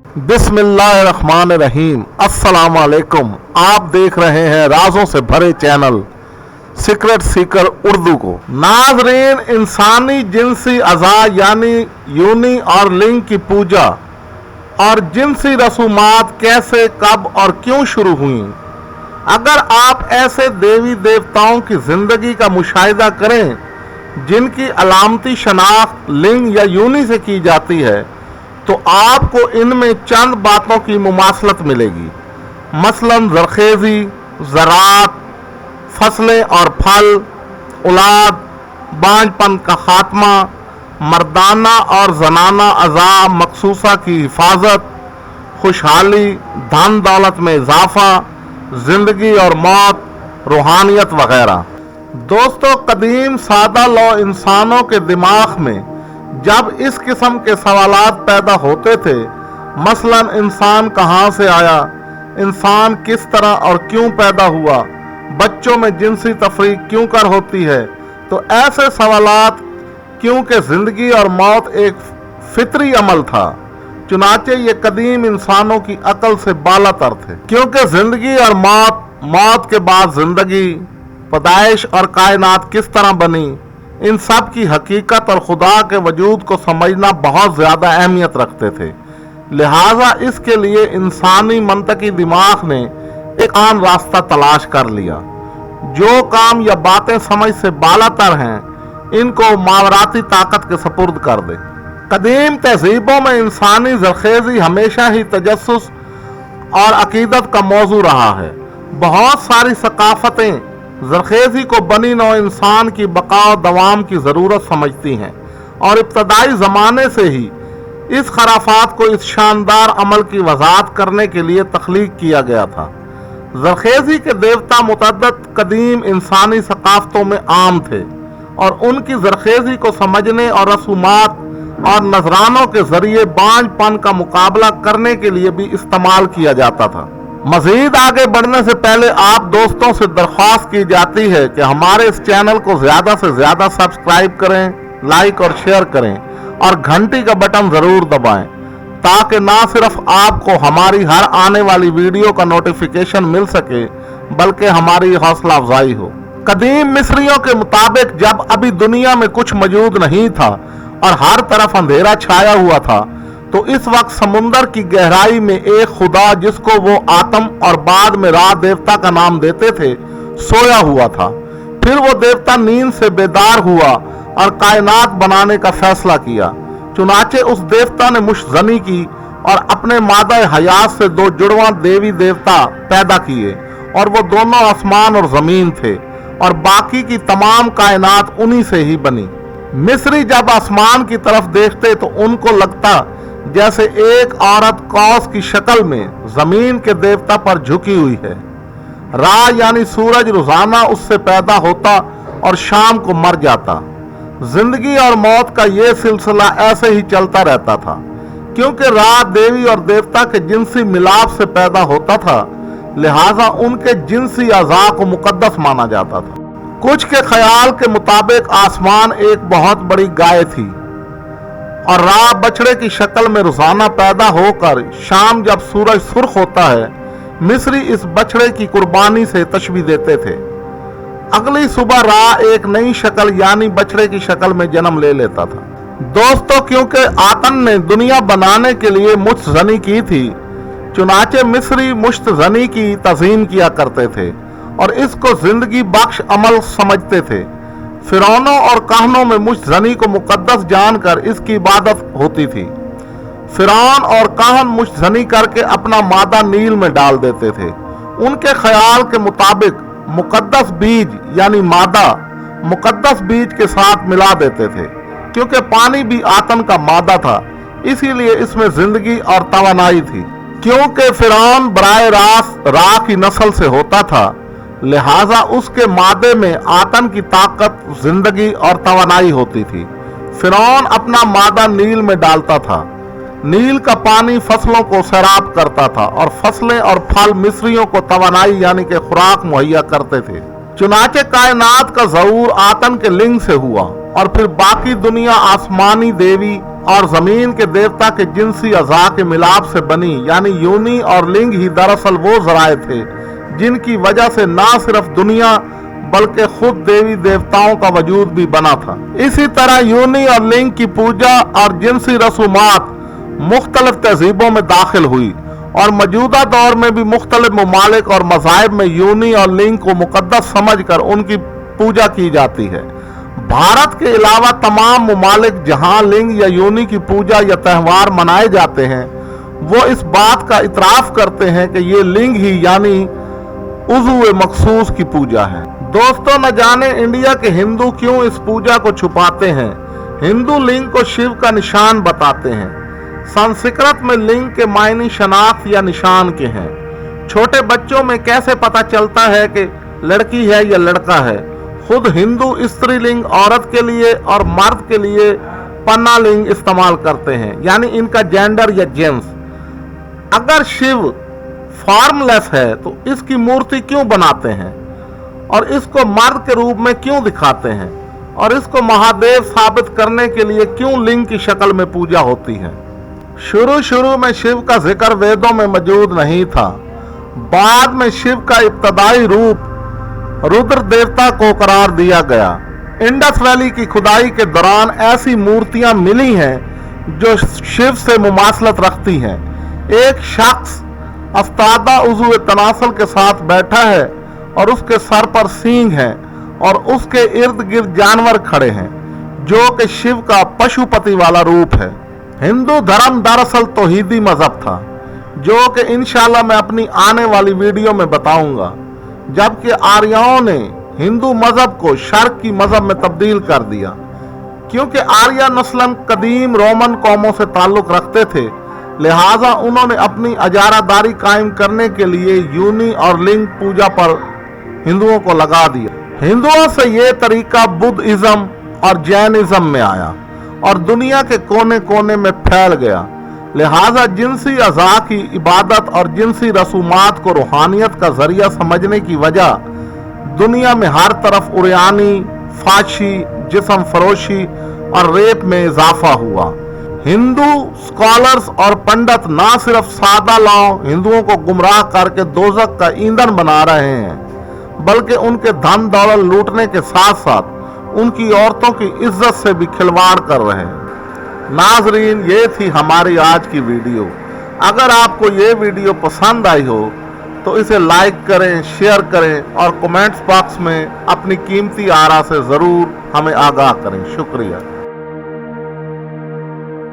बिस्मिल्लाहिर्रहमानिर्रहीम। अस्सलाम वालेकुम। आप देख रहे हैं राजों से भरे चैनल सीक्रेट सीकर उर्दू को। नाज़रीन, इंसानी जिनसी अज़ा यानी यूनी और लिंग की पूजा और जिनसी रसूमात कैसे, कब और क्यों शुरू हुई। अगर आप ऐसे देवी देवताओं की जिंदगी का मुशाहिदा करें जिनकी अलामती शनाख्त लिंग या यूनी से की जाती है तो आपको इनमें चंद बातों की मुमासलत मिलेगी। मसलन ज़रख़ेज़ी, ज़राअत, फसलें और फल, औलाद, बांझपन का खात्मा, मर्दाना और जनाना अज़ा मखसूसा की हिफाजत, खुशहाली, धन दौलत में इजाफा, ज़िंदगी और मौत, रूहानियत वगैरह। दोस्तों, कदीम सादा लौ इंसानों के दिमाग में जब इस किस्म के सवालात पैदा होते थे, मसलन इंसान कहाँ से आया, इंसान किस तरह और क्यों पैदा हुआ, बच्चों में जिनसी तफरीक क्यों कर होती है, तो ऐसे सवालात, क्योंकि ज़िंदगी और मौत एक फितरी अमल था, चुनाचे ये कदीम इंसानों की अकल से बालातर थे। क्योंकि ज़िंदगी और मौत, मौत के बाद ज़िंदगी, पैदाइश और कायनात किस तरह बनी, इन सब की हकीकत और खुदा के वजूद को समझना बहुत ज़्यादा अहमियत रखते थे। लिहाजा इसके लिए इंसानी मंतकी दिमाग ने एक आन रास्ता तलाश कर लिया। जो काम या बातें समझ से बालातर हैं, इनको मावराती ताकत के सपुर्द कर दे। कदीम तहजीबों में इंसानी ज़रख़ेज़ी हमेशा ही तजस्सुस और अकीदत का मौजू रहा है। बहुत सारी सकाफ़तें ज़रख़ेज़ी को बनी नौ इंसान की बका और दवाम की ज़रूरत समझती हैं और इब्तदाई ज़माने से ही इस खराफात को इस शानदार अमल की वज़ाहत करने के लिए तख्लीक किया गया था। ज़रख़ेज़ी के देवता मुतअद्दिद कदीम इंसानी सकाफ़तों में आम थे और उनकी ज़रख़ेज़ी को समझने और रसूमात और नजरानों के ज़रिए बांझपन का मुकाबला करने के लिए भी इस्तेमाल किया जाता था। मज़ीद आगे बढ़ने से पहले आप दोस्तों से दरख्वास्त की जाती है कि हमारे इस चैनल को ज़्यादा से ज़्यादा सब्सक्राइब करें, लाइक और शेयर करें और घंटी का बटन ज़रूर दबाएं ताकि ना सिर्फ आपको हमारी हर आने वाली वीडियो का नोटिफिकेशन मिल सके बल्कि हमारी हौसला अफजाई हो। कदीम मिस्रियों के मुताबिक जब अभी दुनिया में कुछ मौजूद नहीं था और हर तरफ अंधेरा छाया हुआ था, तो इस वक्त समुंदर की गहराई में एक खुदा जिसको वो आतम और बाद में रात देवता का नाम देते थे, सोया हुआ था। फिर वो देवता नींद से बेदार हुआ और कायनात बनाने का फैसला किया। चुनाचे उस देवता ने मुश्तज़नी की और अपने मादा हयात से दो जुड़वां देवी देवता पैदा किए और वो दोनों आसमान और ज़मीन थे और बाकी की तमाम कायनात उन्हीं से ही बनी। मिस्री जब आसमान की तरफ देखते तो उनको लगता जैसे एक औरत कौस की शक्ल में जमीन के देवता पर झुकी हुई है। रात यानी सूरज रोजाना उससे पैदा होता और शाम को मर जाता। जिंदगी और मौत का ये सिलसिला ऐसे ही चलता रहता था। क्योंकि रात देवी और देवता के जिनसी मिलाप से पैदा होता था, लिहाजा उनके जिनसी अज़ा को मुकद्दस माना जाता था। कुछ के ख्याल के मुताबिक आसमान एक बहुत बड़ी गाय थी और रात बछड़े की शक्ल में रोजाना पैदा होकर शाम जब सूरज सुर्ख होता है, मिस्री इस बछड़े की कुर्बानी से तशबीह देते थे। अगली सुबह रात एक नई शक्ल यानी बछड़े की शक्ल में जन्म ले लेता था। दोस्तों, क्योंकि आतन ने दुनिया बनाने के लिए मुश्तज़नी की थी, चुनाचे मिस्री मुश्तज़नी की तज़ीम किया करते थे और इसको जिंदगी बख्श अमल समझते थे। फिरौनों और कहनों में मुश्तज़नी को मुकद्दस जानकर इसकी इबादत होती थी। फिरौन और कहन मुश्तज़नी करके अपना मादा नील में डाल देते थे। उनके ख्याल के मुताबिक मुकद्दस बीज यानी मादा मुकद्दस बीज के साथ मिला देते थे। क्योंकि पानी भी आतन का मादा था, इसीलिए इसमें जिंदगी और तवानाई थी। क्योंकि फिरौन बराए रास्त रा की नस्ल से होता था, लिहाजा उसके मादे में आतन की ताकत, जिंदगी और तवानाई होती थी। फिरौन अपना मादा नील में डालता था। नील का पानी फसलों को सैराब करता था और फसलें और फल मिस्रियों को तवानाई यानी कि खुराक मुहैया करते थे। चुनाचे कायनात का ज़हूर आतन के लिंग से हुआ और फिर बाकी दुनिया आसमानी देवी और जमीन के देवता के जिनसी अज़ा के मिलाप से बनी, यानी योनि और लिंग ही दरअसल वो जराए थे जिनकी वजह से ना सिर्फ दुनिया बल्कि खुद देवी देवताओं का वजूद भी बना था। इसी तरह योनि और लिंग की पूजा और जिनसी रसूमात मुख्तलिफ तहजीबों में दाखिल हुई और मौजूदा दौर में भी मुख्तलिफ ममालिक और मज़ाहिब में योनि और लिंग को मुक़द्दस समझकर उनकी पूजा की जाती है। भारत के अलावा तमाम ममालिक जहां लिंग या योनि की पूजा या त्यौहार मनाए जाते हैं, वो इस बात का इतराफ़ करते हैं कि ये लिंग ही यानी उज़्व मखसूस की पूजा है। दोस्तों, न जाने इंडिया के हिंदू क्यों इस पूजा को छुपाते हैं। हिंदू लिंग को शिव का निशान बताते हैं। संस्कृत में लिंग के मायने शनाख्त या निशान के हैं। छोटे बच्चों में कैसे पता चलता है कि लड़की है या लड़का है। खुद हिंदू स्त्रीलिंग औरत के लिए और मर्द के लिए पन्ना लिंग इस्तेमाल करते हैं, यानी इनका जेंडर या जेंस। अगर शिव फॉर्मलेस है तो इसकी मूर्ति क्यों बनाते हैं और इसको मर्द के रूप में क्यों दिखाते हैं और इसको महादेव साबित करने के लिए क्यों लिंग की शक्ल में पूजा होती है। शुरू में शिव का जिक्र वेदों में मौजूद नहीं था। बाद में शिव का इब्तदाई रूप रुद्र देवता को करार दिया गया। इंडस वैली की खुदाई के दौरान ऐसी मूर्तियां मिली हैं जो शिव से मुमासलत रखती हैं। एक शख्स अस्तादा उज़्व तनासल के साथ बैठा है और उसके सर पर सींग है और उसके इर्द गिर्द जानवर खड़े हैं, जो कि शिव का पशुपति वाला रूप है। हिंदू धर्म दरअसल तौहीदी मजहब था, जो कि इंशाल्लाह मैं अपनी आने वाली वीडियो में बताऊंगा, जबकि आर्यों ने हिंदू मजहब को शर्क की मजहब में तब्दील कर दिया। क्योंकि आर्य नस्लन कदीम रोमन कौमों से ताल्लुक रखते थे, लिहाजा उन्होंने अपनी अजारादारी कायम करने के लिए योनि और लिंग पूजा पर हिंदुओं को लगा दिया। हिंदुओं से ये तरीका बुद्धिज्म और जैनिज्म में आया और दुनिया के कोने कोने में फैल गया। लिहाजा जिनसी अज़ा की इबादत और जिनसी रसूमात को रूहानियत का जरिया समझने की वजह दुनिया में हर तरफ उरियानी, फाशी, जिस्म फरोशी और रेप में इजाफा हुआ। हिंदू स्कॉलर्स और पंडित ना सिर्फ सादा लोग हिंदुओं को गुमराह करके दोज़ख का ईंधन बना रहे हैं, बल्कि उनके धन दौलत लूटने के साथ साथ उनकी औरतों की इज्जत से भी खिलवाड़ कर रहे हैं। नाजरीन, ये थी हमारी आज की वीडियो। अगर आपको ये वीडियो पसंद आई हो तो इसे लाइक करें, शेयर करें और कमेंट्स बॉक्स में अपनी कीमती आरा से ज़रूर हमें आगाह करें। शुक्रिया।